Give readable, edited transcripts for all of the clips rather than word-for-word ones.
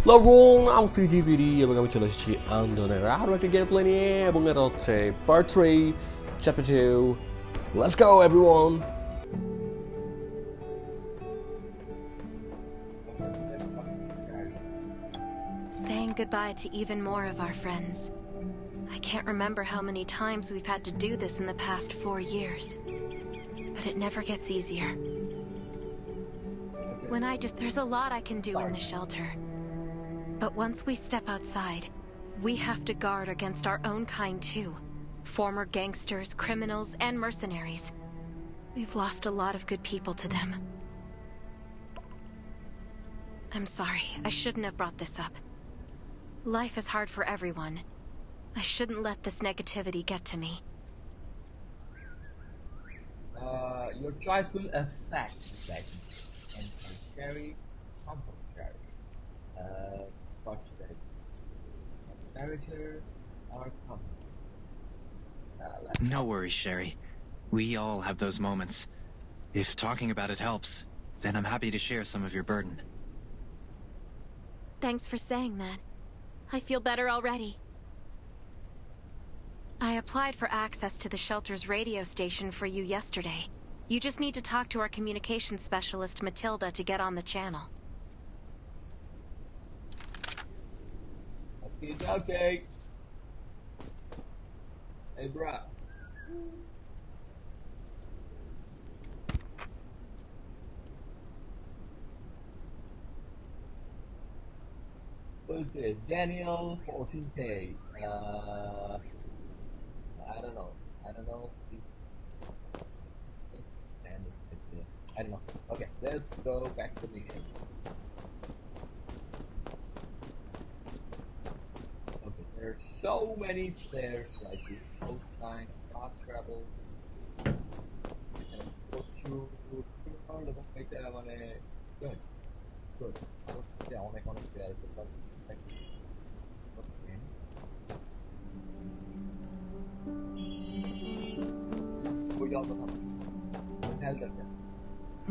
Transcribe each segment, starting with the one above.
Hello everyone, I'm CGPD এবং আমি চলে এসেছি আন্দোলনের আরও একটা গেম প্লে নিয়ে এবং এটা হচ্ছে part 3 chapter 2. Let's go everyone. Saying goodbye to even more of our friends. I can't remember how many times we've had to do this in the past 4 years. But it never gets easier. There's a lot I can do in the shelter. But once we step outside, we have to guard against our own kind too. Former gangsters, criminals, and mercenaries. We've lost a lot of good people to them. I'm sorry, I shouldn't have brought this up. Life is hard for everyone. I shouldn't let this negativity get to me. Your choice will affect like Sherry, comfort Sherry. What's that? Narrator or comfort? No worries, Sherry. We all have those moments. If talking about it helps, then I'm happy to share some of your burden. Thanks for saying that. I feel better already. I applied for access to the shelter's radio station for you yesterday. You just need to talk to our communications specialist, Matilda, to get on the channel. Okay. Hey, bruh. Who's this? Daniel 14K. I don't know. I don't know. Okay, let's go back to the game. Okay, there's so many players like this. Post time, fast travel, and go through the good. Yeah, অনেক player আছে, but like okay. We all know. Tell them that.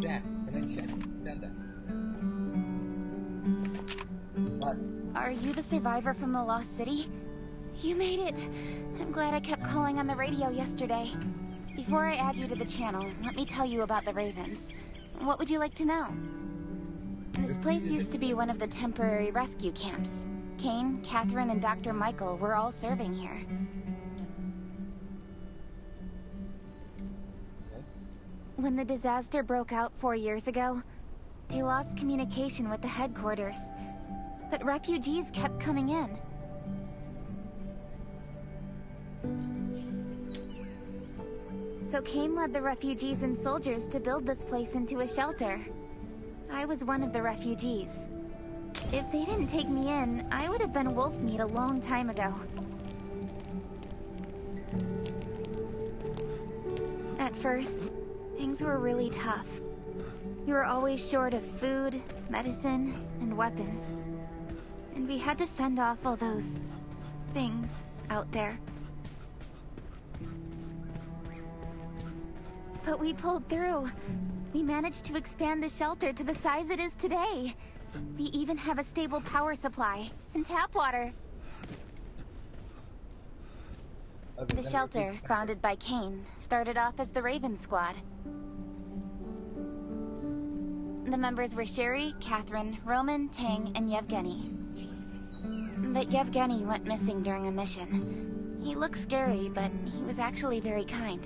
Chat, connection, tell them. But are you the survivor from the Lost City? You made it! I'm glad I kept calling on the radio yesterday. Before I add you to the channel, let me tell you about the Ravens. What would you like to know? This place used to be one of the temporary rescue camps. Caine, Catherine, and Dr. Michael were all serving here. When the disaster broke out 4 years ago, they lost communication with the headquarters. But refugees kept coming in. So Caine led the refugees and soldiers to build this place into a shelter. I was one of the refugees. If they didn't take me in, I would have been wolf meat a long time ago. At first, things were really tough. We were always short of food, medicine, and weapons. And we had to fend off all those things out there. But we pulled through. We managed to expand the shelter to the size it is today. We even have a stable power supply and tap water. The shelter, founded by Caine, started off as the Raven Squad. The members were Sherry, Catherine, Roman, Tang, and Yevgeny. But Yevgeny went missing during a mission. He looked scary, but he was actually very kind.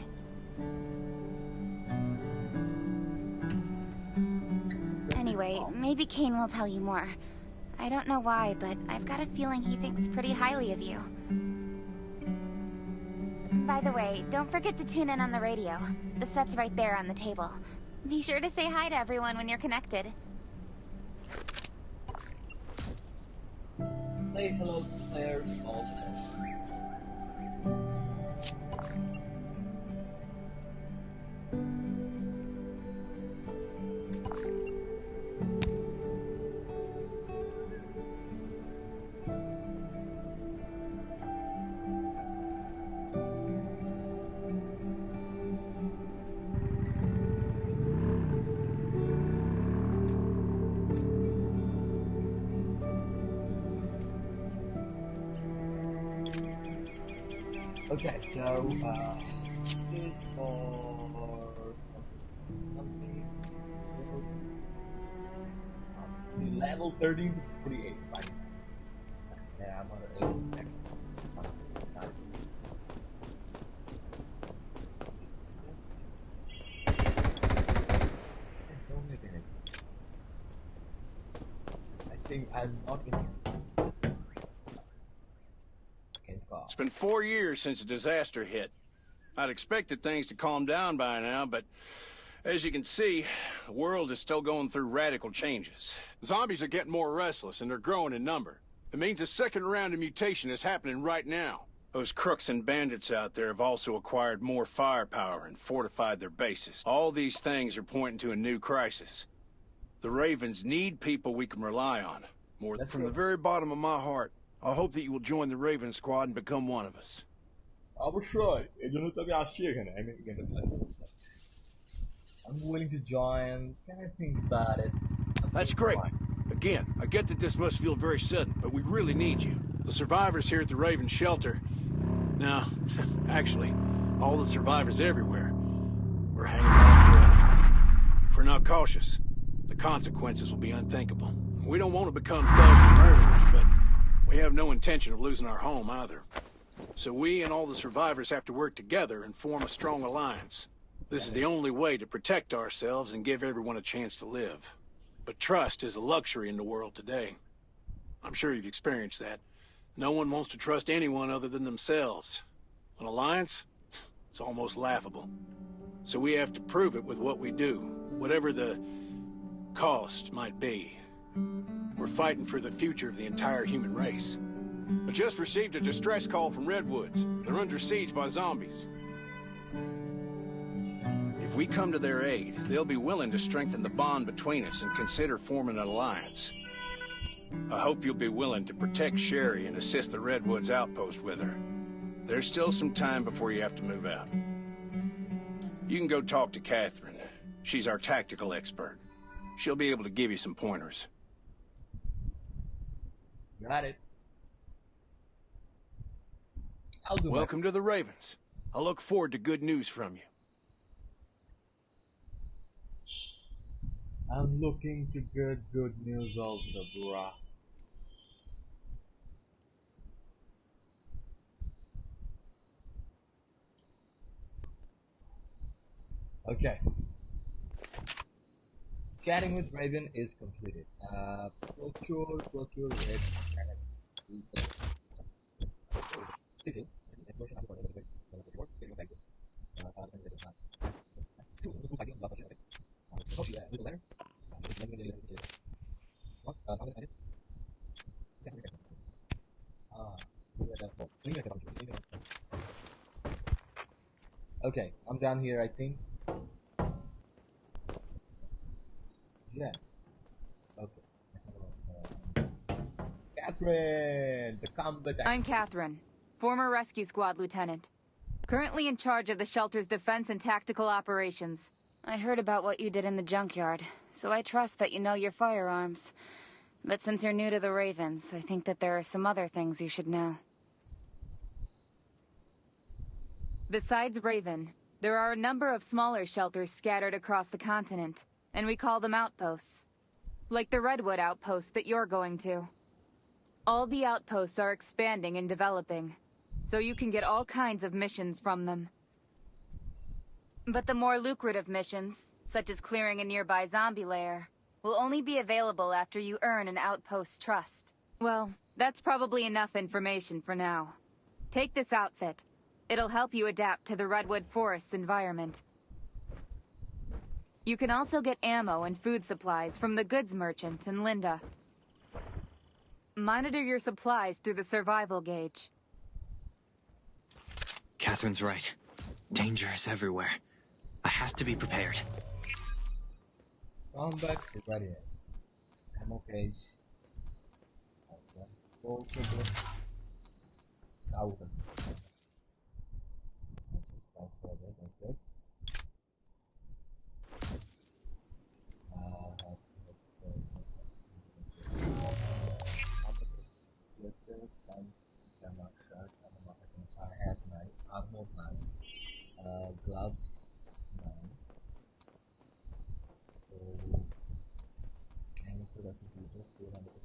Anyway, maybe Caine will tell you more. I don't know why, but I've got a feeling he thinks pretty highly of you. By the way, don't forget to tune in on the radio. The set's right there on the table. Be sure to say hi to everyone when you're connected. say hello to players also. Okay, so this is for something the level 13 to 48, right? Yeah, I'm on 8 next. Don't make it. I think I'm not in here. It's been 4 years since the disaster hit. I'd expected things to calm down by now, but as you can see, the world is still going through radical changes. Zombies are getting more restless, and they're growing in number. It means a second round of mutation is happening right now. Those crooks and bandits out there have also acquired more firepower and fortified their bases. All these things are pointing to a new crisis. The Ravens need people we can rely on. That's From true. the very bottom of my heart, I hope that you will join the Raven Squad and become one of us. Sure. I'm willing to join. Can I think about it? That's great. Again, I get that this must feel very sudden, but we really need you. The survivors here at the Raven Shelter... No, actually, all the survivors everywhere. We're hanging on. If we're not cautious, the consequences will be unthinkable. We don't want to become thugs and murderers, but we have no intention of losing our home either. So we and all the survivors have to work together and form a strong alliance. This is the only way to protect ourselves and give everyone a chance to live. But trust is a luxury in the world today. I'm sure you've experienced that. No one wants to trust anyone other than themselves. An alliance? It's almost laughable. So we have to prove it with what we do, whatever the cost might be. We're fighting for the future of the entire human race. I just received a distress call from Redwoods. They're under siege by zombies. If we come to their aid, they'll be willing to strengthen the bond between us and consider forming an alliance. I hope you'll be willing to protect Sherry and assist the Redwoods outpost with her. There's still some time before you have to move out. You can go talk to Catherine. She's our tactical expert. She'll be able to give you some pointers. Got it. I'll do Welcome to the Ravens. I look forward to good news from you. I'm looking to get good news also, bruh. Okay. Chatting with Raven is completed. Procure red. Okay, I'm down here, I think. Yeah. Okay. Catherine, the combat. I'm Catherine, former rescue squad lieutenant. Currently in charge of the shelter's defense and tactical operations. I heard about what you did in the junkyard, so I trust that you know your firearms. But since you're new to the Ravens, I think that there are some other things you should know. Besides Raven, there are a number of smaller shelters scattered across the continent, and we call them outposts. Like the Redwood outpost that you're going to. All the outposts are expanding and developing, so you can get all kinds of missions from them. But the more lucrative missions, such as clearing a nearby zombie lair, will only be available after you earn an outpost's trust. Well, that's probably enough information for now. Take this outfit. It'll help you adapt to the Redwood Forest's environment. You can also get ammo and food supplies from the goods merchant in Linda. Monitor your supplies through the survival gauge. Catherine's right. Danger is everywhere. I have to be prepared. Combat is ready. Ammo case. Full trigger. 1,000. That's good. Let's see what happens.